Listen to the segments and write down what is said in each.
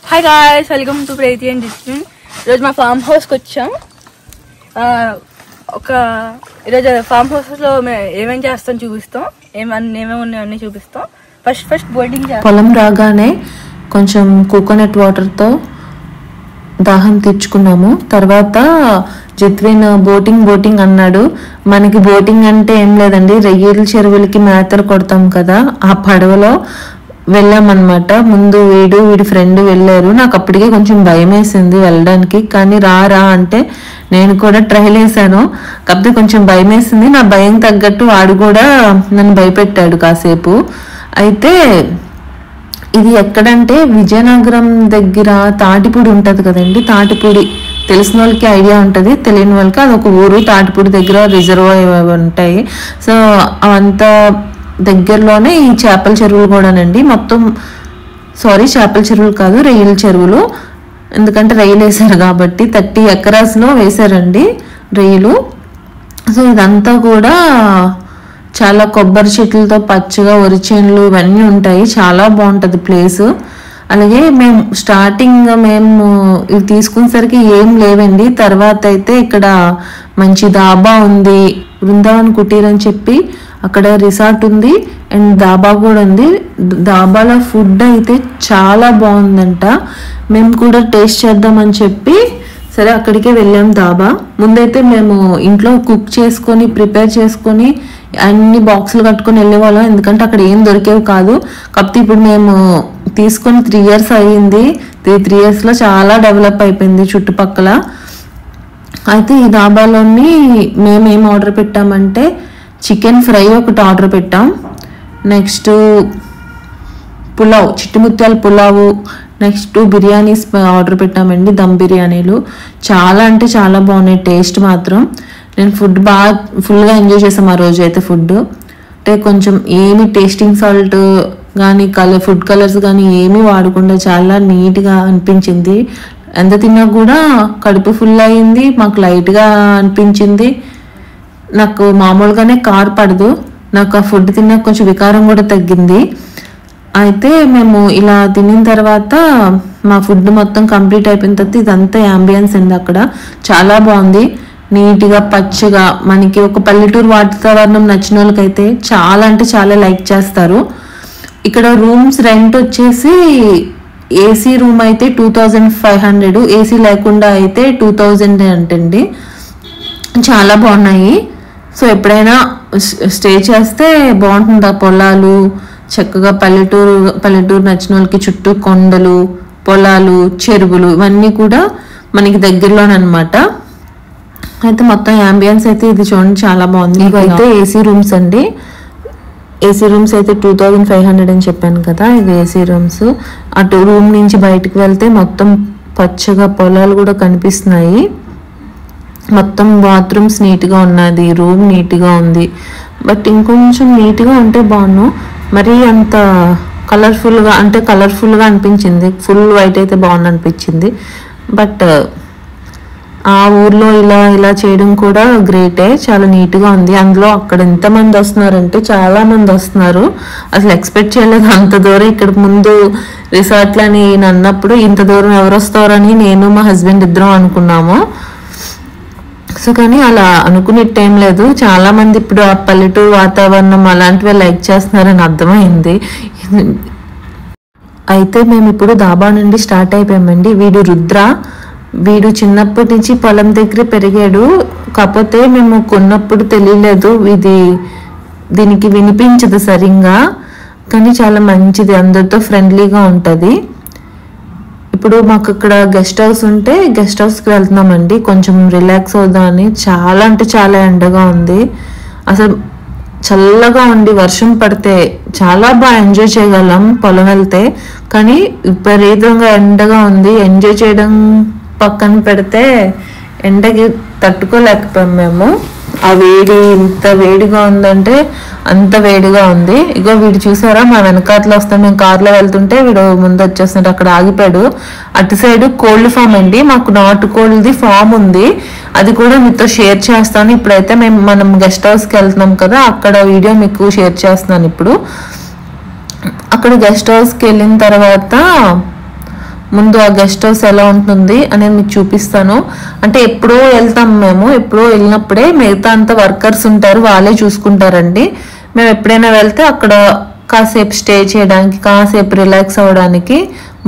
Hi guys, welcome to Preeti and డిస్ట్రిన్. ఈరోజు మా ఫామ్ హౌస్కి వచ్చాం. ఈరోజు ఫామ్ హౌస్లో ఏమేం చేస్తాం చూపిస్తాం, ఏమేమి ఉన్నాయో అన్నీ చూపిస్తాం. ఫస్ట్ బోటింగ్ చేస్తాం. పొలం రాగానే కొంచెం కోకోనట్ వాటర్తో దాహం తీర్చుకున్నాము. తర్వాత జిత్విన్ బోటింగ్ అన్నాడు. మనకి బోటింగ్ అంటే ఏం లేదండి, రొయ్యల చెరువులకి మేతలు కొడతాం కదా, ఆ పడవలో వెళ్ళామన్నమాట. ముందు వీడి ఫ్రెండ్ వెళ్ళారు. నాకు అప్పటికే కొంచెం భయం వేసింది వెళ్ళడానికి, కానీ రా అంటే నేను కూడా ట్రైల్ వేసాను. కాకపోతే కొంచెం భయం వేసింది. నా భయం తగ్గట్టు వాడు కూడా నన్ను భయపెట్టాడు కాసేపు. అయితే ఇది ఎక్కడంటే విజయనగరం దగ్గర తాటిపూడి ఉంటుంది కదండి. తాటిపూడి తెలిసిన వాళ్ళకి ఐడియా ఉంటుంది, తెలియని వాళ్ళకి అదొక ఊరు. తాటిపూడి దగ్గర రిజర్వాయర్ ఉంటాయి. సో అవంతా దగ్గరలోనే ఈ చేపల చెరువులు కూడానండి. మొత్తం చేపల చెరువులు కాదు, రొయ్యల చెరువులు. ఎందుకంటే రొయ్యలు వేసారు కాబట్టి 30 ఎకరాస్లో వేసారండి రొయ్యలు. సో ఇదంతా కూడా చాలా కొబ్బరి చెట్లతో పచ్చగా వరిచేనులు ఇవన్నీ ఉంటాయి. చాలా బాగుంటుంది ప్లేస్. అలాగే మేము స్టార్టింగ్ ఇది తీసుకునేసరికి ఏం లేవండి. తర్వాత అయితే ఇక్కడ మంచి దాబా ఉంది, బృందావన్ కుటీర్ అని చెప్పి అక్కడ రిసార్ట్ ఉంది అండ్ దాబా కూడా ఉంది. దాబాలో ఫుడ్ అయితే చాలా బాగుందంట. మేము కూడా టేస్ట్ చేద్దామని చెప్పి సరే అక్కడికే వెళ్ళాం దాబా. ముందైతే మేము ఇంట్లో కుక్ చేసుకొని ప్రిపేర్ చేసుకొని అన్ని బాక్సులు కట్టుకొని వెళ్ళేవాళ్ళం, ఎందుకంటే అక్కడ ఏం దొరికేవి కాదు. కాకపోతే ఇప్పుడు మేము తీసుకొని 3 years అయ్యింది. 3 yearsలో చాలా డెవలప్ అయిపోయింది చుట్టుపక్కల. అయితే ఈ దాబాలోని మేమేం ఆర్డర్ పెట్టామంటే చికెన్ ఫ్రై ఒకటి ఆర్డర్ పెట్టాం. నెక్స్ట్ పులావ్, చిట్టుముత్యాల పులావు, నెక్స్ట్ బిర్యానీస్ ఆర్డర్ పెట్టామండి, దమ్ బిర్యానీలు. చాలా అంటే చాలా బాగున్నాయి టేస్ట్ మాత్రం. నేను ఫుడ్ బాగా ఫుల్గా ఎంజాయ్ చేసాం ఆ రోజు అయితే. ఫుడ్ అంటే కొంచెం ఏమి టేస్టింగ్ సాల్ట్ కానీ ఫుడ్ కలర్స్ కానీ ఏమీ వాడకుండా చాలా నీట్గా అనిపించింది. ఎంత తిన్నా కూడా కడుపు ఫుల్ అయింది. మాకు లైట్గా అనిపించింది. నాకు మామూలుగానే కార్ పడదు, నాకు ఆ ఫుడ్ తిన్నాక కొంచెం వికారం కూడా తగ్గింది. అయితే మేము ఇలా తినిన తర్వాత మా ఫుడ్ మొత్తం కంప్లీట్ అయిపోయిన తర్వాత ఇదంతా యాంబియన్స్ అండి. అక్కడ చాలా బాగుంది, నీట్గా పచ్చగా. మనకి ఒక పల్లెటూరు వాతావరణం నచ్చిన వాళ్ళకైతే చాలా అంటే చాలా లైక్ చేస్తారు. ఇక్కడ రూమ్స్ రెంట్ వచ్చేసి ఏసీ రూమ్ అయితే 2500, ఏసీ లేకుండా అయితే 2000 అంటండి. చాలా బాగున్నాయి. సో ఎప్పుడైనా స్టే చేస్తే బాగుంటుంది. ఆ పొలాలు చక్కగా పల్లెటూరు నచ్చిన వాళ్ళకి చుట్టూ కొండలు, పొలాలు, చెరువులు ఇవన్నీ కూడా మనకి దగ్గరలోనమాట. అయితే మొత్తం యాంబియన్స్ అయితే ఇది చూడండి చాలా బాగుంది. ఇవైతే ఏసీ రూమ్స్ అండి. ఏసీ రూమ్స్ అయితే 2500 అని చెప్పాను కదా, ఇది ఏసీ రూమ్స్. అటు రూమ్ నుంచి బయటకు వెళ్తే మొత్తం పచ్చగా పొలాలు కూడా కనిపిస్తున్నాయి. మొత్తం బాత్రూమ్స్ నీట్గా ఉన్నది, రూమ్ నీట్గా ఉంది. బట్ ఇంకొంచెం నీట్గా ఉంటే బాగున్నాను. మరీ అంత కలర్ఫుల్గా అనిపించింది. ఫుల్ వైట్ అయితే బాగుంది అనిపించింది. బట్ ఆ ఊర్లో ఇలా చేయడం కూడా గ్రేటే, చాలా నీట్గా ఉంది. అందులో అక్కడ ఎంతమంది వస్తున్నారంటే చాలా మంది వస్తున్నారు. అసలు ఎక్స్పెక్ట్ చేయలేదు అంత దూరం. ఇక్కడ ముందు రిసార్ట్లని అన్నప్పుడు ఇంత దూరం ఎవరు వస్తారని నేను మా హస్బెండ్ ఇద్దరం అనుకున్నాము. సో కానీ అలా అనుకునే టైం లేదు. చాలా మంది ఇప్పుడు ఆ పల్లెటూరు వాతావరణం అలాంటివి లైక్ చేస్తున్నారని అర్థమైంది. అయితే మేము ఇప్పుడు దాబా నుండి స్టార్ట్ అయిపోయామండి. వీడు చిన్నప్పటి నుంచి పొలం దగ్గర పెరిగాడు. కాకపోతే మేము కొన్నప్పుడు తెలియలేదు, దీనికి వినిపించదు సరిగ్గా, కానీ చాలా మంచిది, అందరితో ఫ్రెండ్లీగా ఉంటుంది. ఇప్పుడు మాకు ఇక్కడ గెస్ట్ హౌస్ ఉంటే గెస్ట్ హౌస్కి వెళ్తున్నామండి, కొంచెం రిలాక్స్ అవుదామని. చాలా అంటే చాలా ఎండగా ఉంది. అసలు చల్లగా ఉండి వర్షం పడితే చాలా బాగా ఎంజాయ్ చేయగలం పొలం వెళ్తే. కానీ విపరీతంగా ఎండగా ఉంది. ఎంజాయ్ చేయడం పక్కన పెడితే ఎండకి తట్టుకోలేకపోయాం మేము. ఆ వేడి ఎంత వేడిగా ఉందంటే అంత వేడిగా ఉంది. ఇగో వీడు చూసారా, మా వెనకాతలో వస్తాం. మేము కార్లో వెళ్తుంటే వీడు ముందు వచ్చేస్తున్నాడు. అక్కడ ఆగిపోయాడు. అటు సైడ్ కోల్డ్ ఫామ్ అండి, మాకు నాటు కోల్డ్ది ఫామ్ ఉంది. అది కూడా మీతో షేర్ చేస్తాను. ఇప్పుడైతే మనం గెస్ట్ హౌస్కి వెళ్తున్నాం కదా, అక్కడ వీడియో మీకు షేర్ చేస్తున్నాను. ఇప్పుడు అక్కడ గెస్ట్ హౌస్కి వెళ్ళిన తర్వాత ముందు ఆ గెస్ట్ హౌస్ ఎలా ఉంటుంది అనేది మీకు చూపిస్తాను. అంటే ఎప్పుడో వెళ్తాం మేము, ఎప్పుడో వెళ్ళినప్పుడే మిగతా అంతా వర్కర్స్ ఉంటారు, వాళ్ళే చూసుకుంటారండి. మేము ఎప్పుడైనా వెళ్తే అక్కడ కాసేపు స్టే చేయడానికి, కాసేపు రిలాక్స్ అవ్వడానికి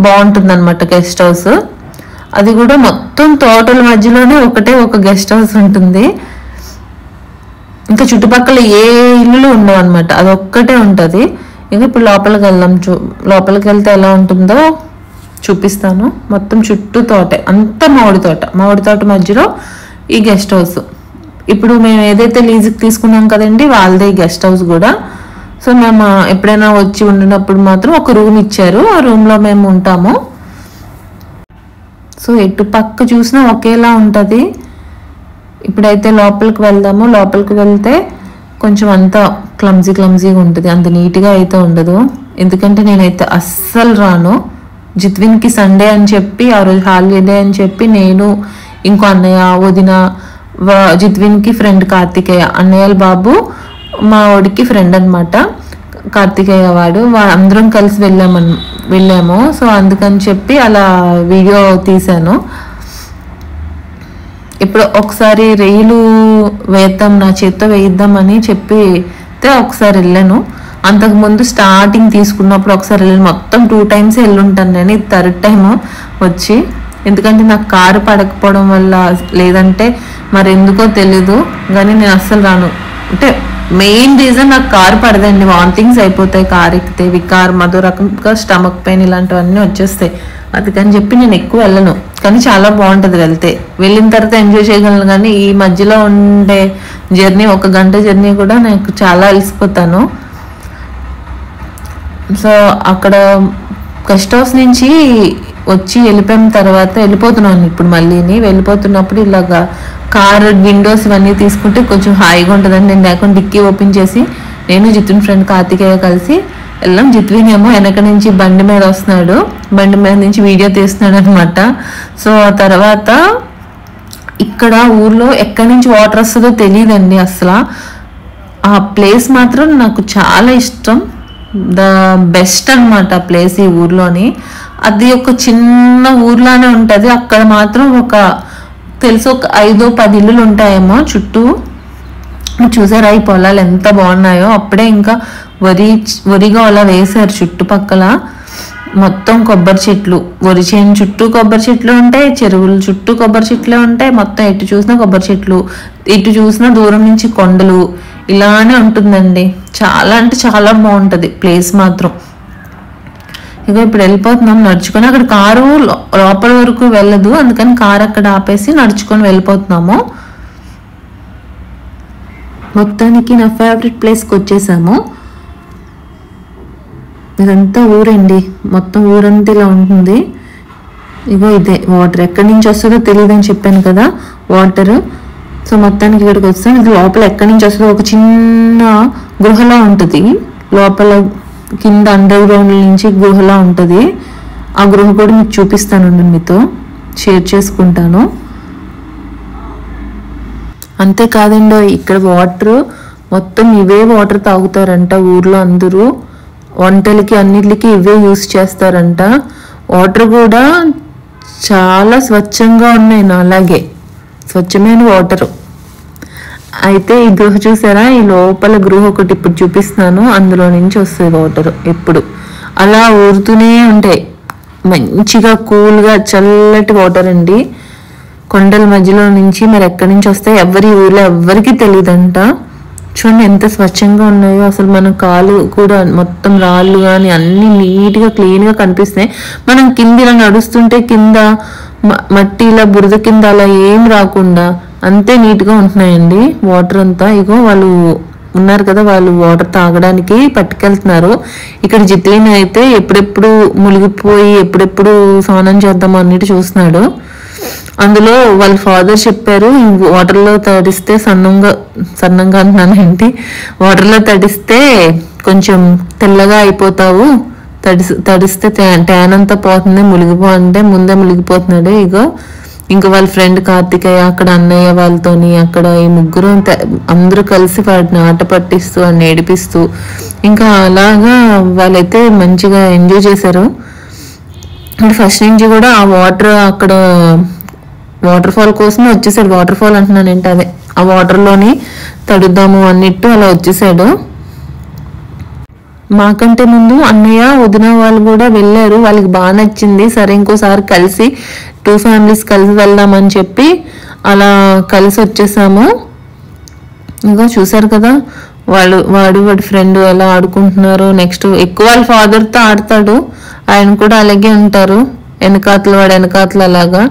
బాగుంటుంది అనమాట గెస్ట్ హౌస్. అది కూడా మొత్తం తోటల మధ్యలోనే ఒకటే ఒక గెస్ట్ హౌస్ ఉంటుంది. ఇంకా చుట్టుపక్కల ఏ ఇల్లులు ఉండవు అనమాట, అది ఒక్కటే ఉంటుంది. ఇంకా ఇప్పుడు లోపలికి వెళ్దాం. లోపలికి వెళ్తే ఎలా ఉంటుందో చూపిస్తాను. మొత్తం చుట్టూ తోటే, అంతా మామిడి తోట మధ్యలో ఈ గెస్ట్ హౌస్. ఇప్పుడు మేము ఏదైతే లీజుకి తీసుకున్నాం కదండి, వాళ్ళదే గెస్ట్ హౌస్ కూడా. సో మేము ఎప్పుడైనా వచ్చి ఉండినప్పుడు మాత్రం ఒక రూమ్ ఇచ్చారు, ఆ రూమ్లో మేము ఉంటాము. సో ఎటు పక్క చూసినా ఒకేలా ఉంటుంది. ఇప్పుడైతే లోపలికి వెళ్దాము. లోపలికి వెళ్తే కొంచెం అంతా క్లమ్జీగా ఉంటుంది, అంత నీట్గా అయితే ఉండదు. ఎందుకంటే నేనైతే అస్సలు రాను. జిత్విన్కి సండే అని చెప్పి, ఆ రోజు హాలిడే అని చెప్పి నేను, ఇంకో అన్నయ్య, వదిన, జిత్విన్కి ఫ్రెండ్ కార్తికేయ, అన్నయ్యల బాబు మా వాడికి ఫ్రెండ్ అనమాట కార్తికేయ వాడు, అందరం కలిసి వెళ్ళాము. సో అందుకని చెప్పి అలా వీడియో తీశాను. ఇప్పుడు ఒకసారి రైలు వేద్దాం, నా చేత్తో వేయిద్దామని చెప్పి ఒకసారి వెళ్ళాను. అంతకుముందు స్టార్టింగ్ తీసుకున్నప్పుడు ఒకసారి వెళ్ళాను. మొత్తం 2 times వెళ్ళుంటాను నేను, ఇది 3rd time వచ్చి. ఎందుకంటే నాకు కారు పడకపోవడం వల్ల, లేదంటే మరి ఎందుకో తెలీదు కానీ నేను అస్సలు రాను. అంటే మెయిన్ రీజన్ నాకు కారు పడదండి, వామిటింగ్స్ అయిపోతాయి కారు ఎక్కితే, వికార్, మధు రకంగా స్టమక్ పెయిన్ ఇలాంటివన్నీ వచ్చేస్తాయి. అందుకని చెప్పి నేను ఎక్కువ వెళ్ళను. కానీ చాలా బాగుంటుంది వెళ్తే, వెళ్ళిన తర్వాత ఎంజాయ్ చేయగలను. కానీ ఈ మధ్యలో ఉండే జర్నీ, 1 గంట జర్నీ కూడా నాకు చాలా అలసిపోతాను. సో అక్కడ గెస్ట్ హౌస్ నుంచి వచ్చి వెళ్ళిపోయిన తర్వాత వెళ్ళిపోతున్నాను. ఇప్పుడు వెళ్ళిపోతున్నప్పుడు ఇలాగా కార్ విండోస్ ఇవన్నీ తీసుకుంటే కొంచెం హాయిగా ఉంటుందని నేను లేకుండా డిక్కీ ఓపెన్ చేసి నేను, జిత్విన్ ఫ్రెండ్ కార్తికేయ కలిసి వెళ్ళాం. జిత్విన్ ఏమో వెనక నుంచి బండి మీద వస్తున్నాడు, బండి మీద నుంచి వీడియో తీస్తున్నాడు అనమాట. సో ఆ తర్వాత ఇక్కడ ఊర్లో ఎక్కడి నుంచి వాటర్ వస్తుందో తెలియదండి అసలు. ఆ ప్లేస్ మాత్రం నాకు చాలా ఇష్టం, ద బెస్ట్ అనమాట ప్లేస్ ఈ ఊర్లోని. అది ఒక చిన్న ఊర్లానే ఉంటుంది. అక్కడ మాత్రం ఒక 5-10 ఇల్లులు ఉంటాయేమో చుట్టూ. చూసారా ఈ పొలాలు ఎంత బాగున్నాయో. అప్పుడే ఇంకా వరిగా అలా వేశారు చుట్టుపక్కల. మొత్తం కొబ్బరి చెట్లు, వరి చేను చుట్టూ కొబ్బరి చెట్లు ఉంటాయి, చెరువుల చుట్టూ కొబ్బరి చెట్లే ఉంటాయి. మొత్తం ఎటు చూసినా కొబ్బరి చెట్లు, ఇటు చూసినా దూరం నుంచి కొండలు, ఇలానే ఉంటుందండి. చాలా అంటే చాలా బాగుంటుంది ప్లేస్ మాత్రం. ఇక ఇప్పుడు వెళ్ళిపోతున్నాం నడుచుకొని. అక్కడ కారు లోపల వరకు వెళ్ళదు, అందుకని కారు అక్కడ ఆపేసి నడుచుకొని వెళ్ళిపోతున్నాము. మొత్తానికి నా ఫేవరెట్ ప్లేస్కి వచ్చేసాము. ఇదంతా ఊరండి, మొత్తం ఊరంతా ఇలా ఉంటుంది. ఇగో ఇదే వాటర్, ఎక్కడి నుంచి వస్తుందో తెలియదు అని చెప్పాను కదా వాటర్. సో మొత్తానికి ఇక్కడికి వస్తాను. ఇది లోపల ఎక్కడి నుంచి వస్తుందో ఒక చిన్న గృహలా ఉంటుంది లోపల, కింద అండర్ గ్రౌండ్ నుంచి గుహలా ఉంటుంది. ఆ గృహ కూడా మీకు చూపిస్తాను, మీతో షేర్ చేసుకుంటాను. అంతేకాదండి, ఇక్కడ వాటర్ మొత్తం ఇవే వాటర్ తాగుతారంట ఊర్లో అందరూ. వంటలకి అన్నిటికి ఇవే యూస్ చేస్తారంట. వాటర్ కూడా చాలా స్వచ్ఛంగా ఉన్నాయి, అలాగే స్వచ్ఛమైన వాటరు. అయితే ఈ గృహ చూసారా, ఈ లోపల గృహ ఒకటి ఇప్పుడు చూపిస్తున్నాను, అందులో నుంచి వస్తుంది వాటర్. ఎప్పుడు అలా ఊరుతూనే ఉంటాయి, మంచిగా కూల్గా చల్లటి వాటర్ అండి. కొండల మధ్యలో నుంచి మరి ఎక్కడి నుంచి వస్తాయి ఎవరి ఊర్లో ఎవ్వరికి తెలియదంట. చూడండి ఎంత స్వచ్ఛంగా ఉన్నాయో. అసలు మన కాలు కూడా మొత్తం రాళ్ళు కానీ అన్ని నీట్గా క్లీన్గా కనిపిస్తున్నాయి. మనం కింద ఇలా నడుస్తుంటే కింద మట్టి ఇలా బురద కింద అలా ఏం రాకుండా అంతే నీట్గా ఉంటున్నాయండి వాటర్ అంతా. ఇగో వాళ్ళు ఉన్నారు కదా, వాళ్ళు వాటర్ తాగడానికి పట్టుకెళ్తున్నారు. ఇక్కడ జిత్విన్ అయితే ఎప్పుడెప్పుడు మునిగిపోయి ఎప్పుడెప్పుడు స్నానం చేద్దాం అన్నిటి చూస్తున్నాడు. అందులో వాళ్ళ ఫాదర్ చెప్పారు, వాటర్లో తడిస్తే సన్నంగా అంటున్నానండి, వాటర్లో తడిస్తే కొంచెం తెల్లగా అయిపోతావు, తడిస్తే ట్యాన్ అంతా పోతుంది, మునిగిపో అంటే ముందే మునిగిపోతున్నాడు. ఇంకా వాళ్ళ ఫ్రెండ్ కార్తికేయ అక్కడ అన్నయ్య వాళ్ళతోని అక్కడ ఈ ముగ్గురు అందరూ కలిసి వాడిని ఆట పట్టిస్తూ వాడిని ఏడిపిస్తూ ఇంకా అలాగా వాళ్ళైతే మంచిగా ఎంజాయ్ చేశారు. అంటే ఫస్ట్ నుంచి కూడా ఆ వాటర్ అక్కడ వాటర్ ఫాల్ కోసమే వచ్చేసాడు. వాటర్ ఫాల్ అంటున్నాను ఏంటి, అదే ఆ వాటర్లోని తడుద్దాము అన్నట్టు అలా వచ్చేసాడు. మాకంటే ముందు అన్నయ్య వదిన వాళ్ళు కూడా వెళ్ళారు, వాళ్ళకి బాగా నచ్చింది. సరే ఇంకోసారి కలిసి 2 ఫ్యామిలీస్ కలిసి వెళ్దామని చెప్పి అలా కలిసి వచ్చేసాము. ఇంకా చూసారు కదా వాడి ఫ్రెండ్ ఎలా ఆడుకుంటున్నారు. నెక్స్ట్ ఎక్కువ వాళ్ళ ఫాదర్తో ఆడతాడు, ఆయన కూడా అలాగే ఉంటారు, వెనకాతలు అలాగా.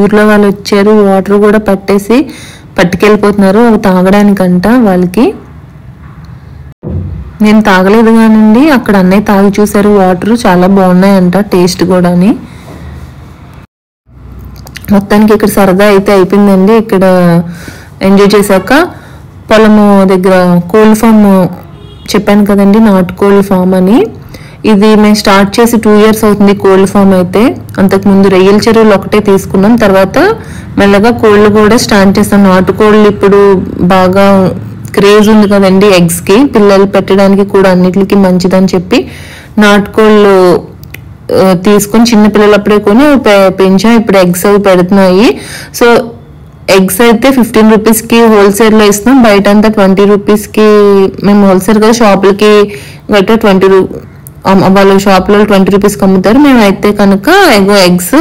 ఊర్లో వాళ్ళు వచ్చారు, వాటర్ కూడా పట్టుకెళ్ళిపోతున్నారు అవి తాగడానికంట వాళ్ళకి. నేను తాగలేదు కానండి, అక్కడ అన్నయ్య తాగి చూసారు, వాటర్ చాలా బాగున్నాయంట టేస్ట్ కూడాని. మొత్తానికి ఇక్కడ సరదా అయితే అయిపోయిందండి. ఇక్కడ ఎంజాయ్ చేశాక పొలము దగ్గర కోళ్ళ ఫామ్ చెప్పాను కదండి, నాటుకోళ్ళ ఫామ్ అని. ఇది మేము స్టార్ట్ చేసి 2 years అవుతుంది కోళ్ళ ఫామ్ అయితే. అంతకుముందు రొయ్యల చెరువులు ఒకటే తీసుకున్నాం, తర్వాత మెల్లగా కోళ్ళు కూడా స్టార్ట్ చేస్తాం. నాటుకోళ్ళు ఇప్పుడు బాగా క్రేజ్ ఉంది కదండి ఎగ్స్కి, పిల్లలు పెట్టడానికి కూడా అన్నిటికీ మంచిదని చెప్పి నాటుకోళ్ళు తీసుకొని చిన్నపిల్లలు అప్పుడే కొని పెంచాం. ఇప్పుడు ఎగ్స్ అవి పెడుతున్నాయి. సో ఎగ్స్ అయితే 15 రూపీస్కి హోల్సేల్లో ఇస్తున్నాం, బయట అంతా 20 రూపీస్కి. మేము హోల్సేల్ కదా, షాపులకి గట్రా 20 వాళ్ళ షాప్లో 20 రూపీస్కి అమ్ముతారు. మేమైతే కనుక ఎగ్స్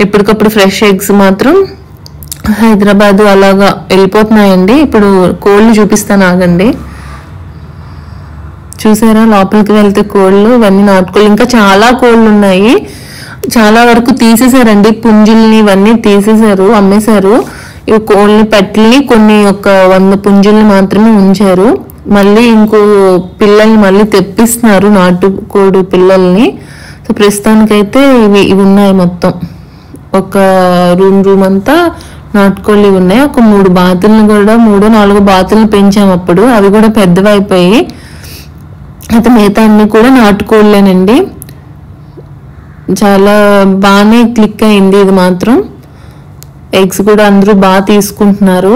ఎప్పటికప్పుడు ఫ్రెష్ ఎగ్స్ మాత్రం హైదరాబాద్ అలాగా వెళ్ళిపోతున్నాయండి. ఇప్పుడు కోళ్ళు చూపిస్తాను ఆగండి. చూసారా లోపలికి వెళ్తే కోళ్ళు, ఇవన్నీ నాటుకోళ్ళు. ఇంకా చాలా కోళ్ళు ఉన్నాయి, చాలా వరకు తీసేసారండి, పుంజుల్ని ఇవన్నీ తీసేసారు, అమ్మేశారు. ఈ కోళ్ళని పెట్టిల్ని కొన్ని 100 పుంజుల్ని మాత్రమే ఉంచారు. మళ్ళీ ఇంకో పిల్లల్ని మళ్ళీ తెప్పిస్తున్నారు, నాటుకోడి పిల్లల్ని. సో ప్రస్తుతానికైతే ఇవి ఉన్నాయి మొత్తం. ఒక రూమ్ అంతా నాటుకోళ్ళు ఉన్నాయి. ఒక 3 బాతులను కూడా 3-4 బాతులను పెంచాము అప్పుడు, అవి కూడా పెద్దవి అయిపోయి. అయితే మిగతా అన్ని కూడా నాటుకోళ్ళేనండి. చాలా బాగానే క్లిక్ అయింది ఇది మాత్రం. ఎగ్స్ కూడా అందరూ బాగా తీసుకుంటున్నారు.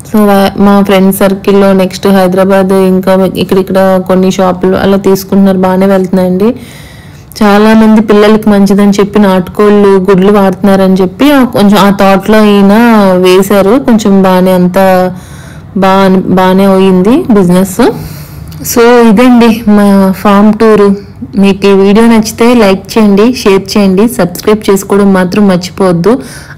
సో మా ఫ్రెండ్ సర్కిల్లో నెక్స్ట్ హైదరాబాద్ ఇంకా ఇక్కడ కొన్ని షాపులు అలా తీసుకుంటున్నారు, బాగానే వెళ్తున్నాయండి. చాలా మంది పిల్లలకి మంచిదని చెప్పి నాటుకోళ్ళు గుడ్లు వాడుతున్నారని చెప్పి కొంచెం ఆ థాట్లో ఈయన వేశారు. కొంచెం బాగానే అయింది బిజినెస్. సో ఇదండి మా ఫామ్ టూరు. మీకు ఈ వీడియో నచ్చితే లైక్ చేయండి, షేర్ చేయండి, సబ్స్క్రైబ్ చేసుకోవడం మాత్రం మర్చిపోవద్దు.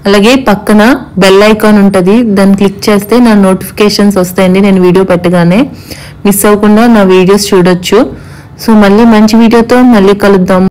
అలాగే పక్కన బెల్ ఐకాన్ ఉంటుంది, దాన్ని క్లిక్ చేస్తే నా నోటిఫికేషన్స్ వస్తాయండి. నేను వీడియో పెట్టగానే మిస్ అవ్వకుండా నా వీడియోస్ చూడొచ్చు. సో మళ్ళీ మంచి వీడియోతో మళ్ళీ కలుద్దాం.